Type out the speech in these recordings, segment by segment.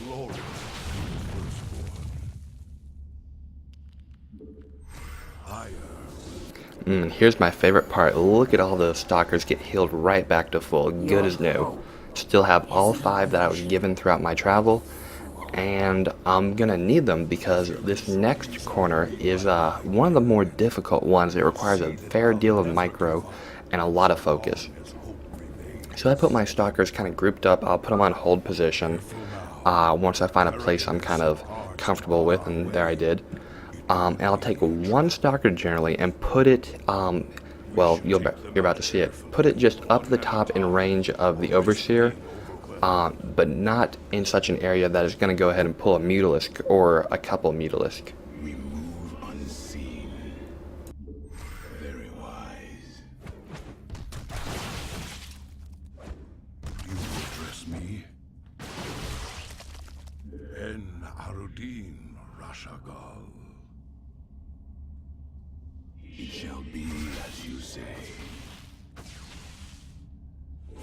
Glory. Here's my favorite part. Look at all those stalkers get healed right back to full, good as new. Still have all 5 that I was given throughout my travel, and I'm gonna need them because this next corner is one of the more difficult ones. It requires a fair deal of micro and a lot of focus. So I put my stalkers kind of grouped up. I'll put them on hold position once I find a place I'm kind of comfortable with, and there I did. And I'll take one stalker generally and put it, well, you're about to see it, put it just up the top in range of the Overseer, but not in such an area that is going to go ahead and pull a Mutalisk or a couple Mutalisk. We move unseen. Very wise. You address me? En Arudin Rashagal. It shall be as you say.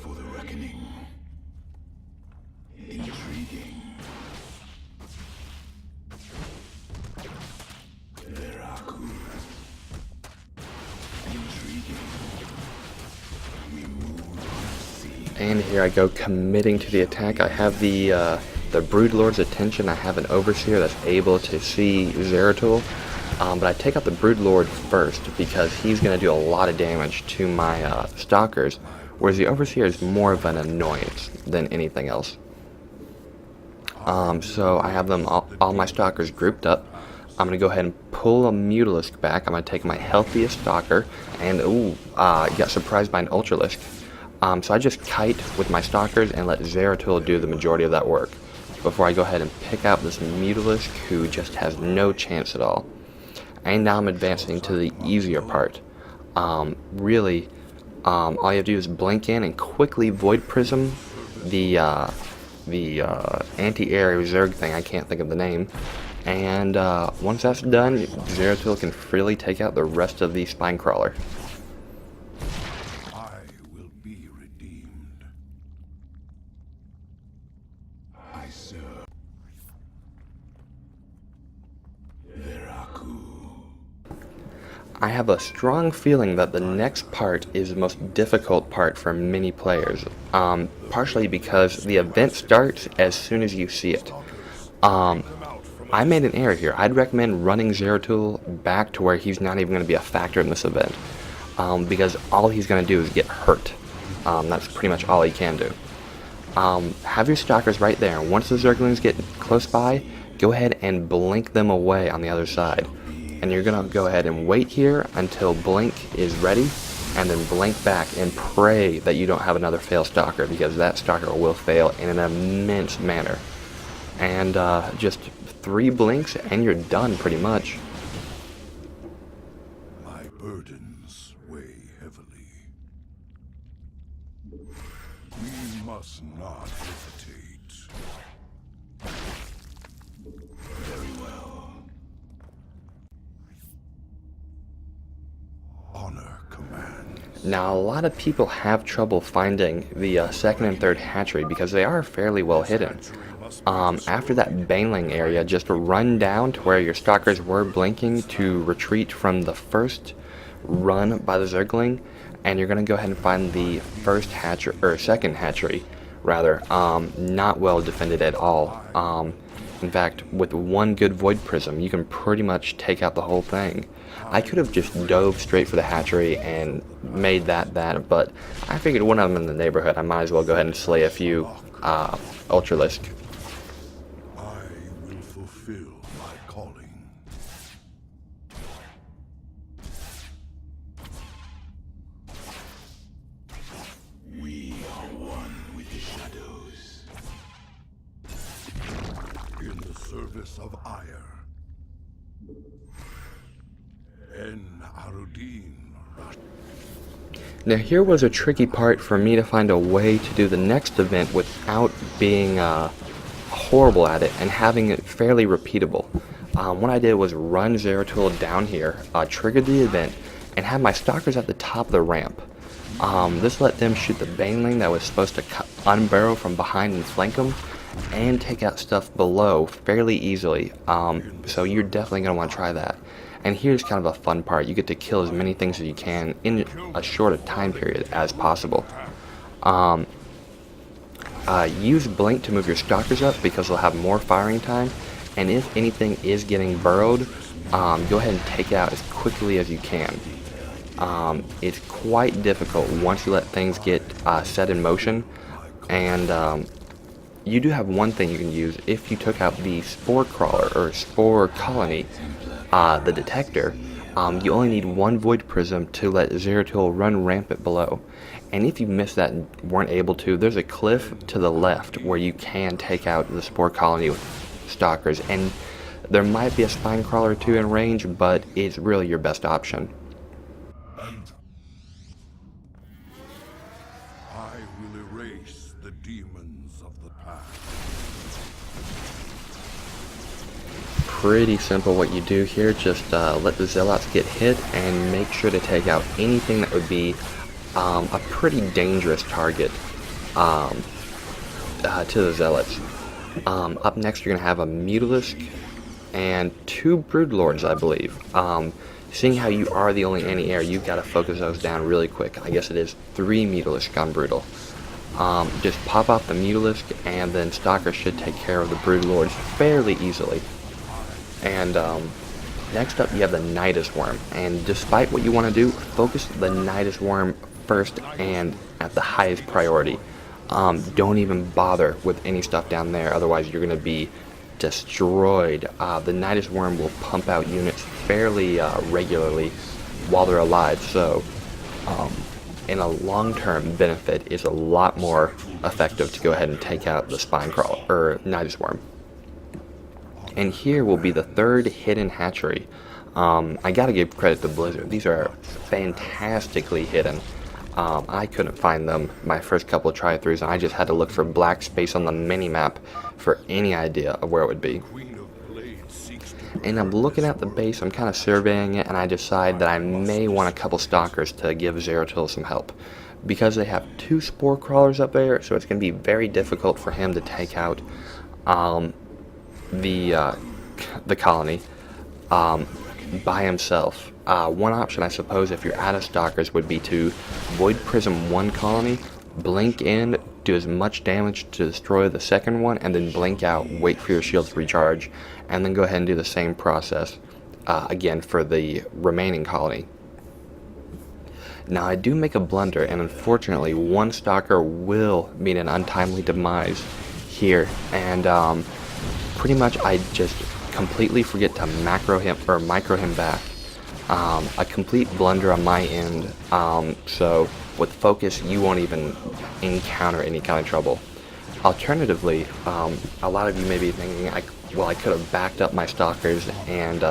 For the reckoning. Intriguing. Veraku. Intriguing. We move unseen. And here I go, committing to the attack. I have the Broodlord's attention. I have an Overseer that's able to see Zeratul. But I take out the Broodlord first because he's going to do a lot of damage to my Stalkers, whereas the Overseer is more of an annoyance than anything else. So I have them all my Stalkers grouped up. I'm going to go ahead and pull a Mutalisk back. I'm going to take my healthiest Stalker, and got surprised by an Ultralisk. So I just kite with my Stalkers and let Zeratul do the majority of that work before I go ahead and pick out this Mutalisk who just has no chance at all. And now I'm advancing to the easier part. Really, all you have to do is blink in and quickly Void Prism the anti-air Zerg thing. I can't think of the name. And once that's done, Zeratul can freely take out the rest of the Spinecrawler. I will be redeemed. I serve. Veraku. I have a strong feeling that the next part is the most difficult part for many players, partially because the event starts as soon as you see it. I made an error here. I'd recommend running Zeratul back to where he's not even going to be a factor in this event, because all he's going to do is get hurt. That's pretty much all he can do. Have your Stalkers right there, and once the Zerglings get close by, go ahead and blink them away on the other side. And you're going to go ahead and wait here until Blink is ready, and then blink back and pray that you don't have another fail Stalker, because that Stalker will fail in an immense manner. And just 3 blinks and you're done pretty much. My burdens weigh heavily. We must not hesitate. Very well. Honor commands. Now, a lot of people have trouble finding the second and third hatchery because they are fairly well hidden. After that Baneling area, just run down to where your Stalkers were blinking to retreat from the first run by the Zergling, and you're going to go ahead and find the first hatchery, or second hatchery, rather, not well defended at all. In fact, with one good Void Prism, you can pretty much take out the whole thing. I could have just dove straight for the hatchery and made that, but I figured when I'm in the neighborhood, I might as well go ahead and slay a few Ultralisk. I will fulfill my calling. We are one with the shadows. In the service of ire. En Arudin. Now here was a tricky part for me to find a way to do the next event without being horrible at it and having it fairly repeatable. What I did was run Zeratul down here, triggered the event, and have my Stalkers at the top of the ramp. This let them shoot the Baneling that was supposed to unbarrel from behind and flank them, and take out stuff below fairly easily. So you're definitely going to want to try that. And here's kind of a fun part. You get to kill as many things as you can in a shorter time period as possible. Use Blink to move your stalkers up because they'll have more firing time. And if anything is getting burrowed, go ahead and take it out as quickly as you can. It's quite difficult once you let things get set in motion. And you do have one thing you can use. If you took out the spore crawler or spore colony, the detector, you only need one void prism to let Zeratul run rampant below. And if you missed that and weren't able to, there's a cliff to the left where you can take out the spore colony with stalkers. And there might be a spine crawler or two in range, but it's really your best option. I will erase the demons of the past. Pretty simple what you do here. Just let the zealots get hit and make sure to take out anything that would be a pretty dangerous target to the zealots. Up next you're going to have a Mutalisk and 2 Broodlords, I believe. Seeing how you are the only anti-air, you've got to focus those down really quick. I guess it is 3 Mutalisk on Brutal. Just pop off the Mutalisk, and then Stalker should take care of the Broodlords fairly easily. And next up you have the Nidus Worm, and despite what you want to do, focus the Nidus Worm first and at the highest priority. Don't even bother with any stuff down there, otherwise you're going to be destroyed. The Nidus Worm will pump out units fairly regularly while they're alive, so in a long-term benefit is a lot more effective to go ahead and take out the Spine Crawler, or Nidus Worm. And here will be the 3rd hidden hatchery. I gotta give credit to Blizzard. These are fantastically hidden. I couldn't find them my first couple of try-throughs, and I just had to look for black space on the mini-map for any idea of where it would be. And I'm looking at the base, I'm kind of surveying it, and I decide that I may want a couple stalkers to give Zeratul some help. Because they have 2 spore crawlers up there, so it's going to be very difficult for him to take out the colony by himself. One option, I suppose, if you're out of stalkers, would be to Void Prism 1 colony, blink in, do as much damage to destroy the second one, and then blink out, wait for your shields to recharge, and then go ahead and do the same process again for the remaining colony. Now, I do make a blunder, and unfortunately, one stalker will meet an untimely demise here, and pretty much I just completely forget to macro him or micro him back. A complete blunder on my end, so with focus you won't even encounter any kind of trouble. Alternatively, a lot of you may be thinking, I could have backed up my stalkers and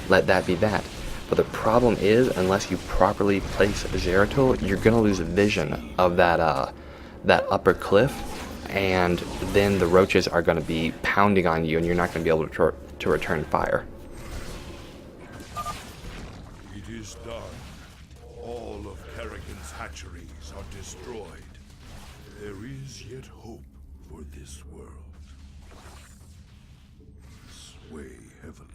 let that be that. But the problem is, unless you properly place Zeratul, you're going to lose vision of that upper cliff, and then the roaches are going to be pounding on you and you're not going to be able to return fire. It is done. All of Kerrigan's hatcheries are destroyed. There is yet hope for this world. Sway heavily.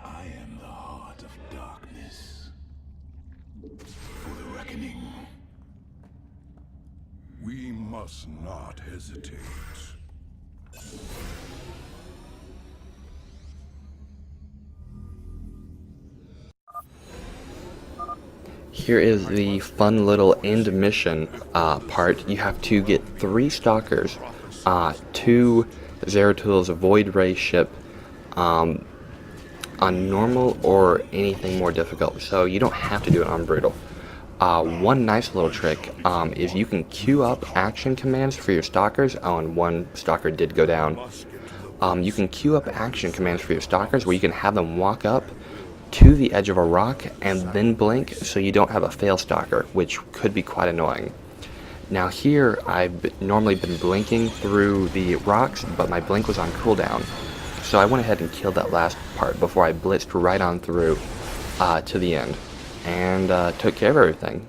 I am the heart of darkness. For the reckoning. We must not hesitate. Here is the fun little end mission part. You have to get 3 stalkers to Zeratul's Void Ray ship on normal or anything more difficult. So you don't have to do it on brutal. One nice little trick is you can queue up action commands for your stalkers. Oh, and one stalker did go down. You can queue up action commands for your stalkers where you can have them walk up to the edge of a rock and then blink, so you don't have a fail stalker, which could be quite annoying. Now here, I've normally been blinking through the rocks, but my blink was on cooldown. So I went ahead and killed that last part before I blitzed right on through to the end, and took care of everything.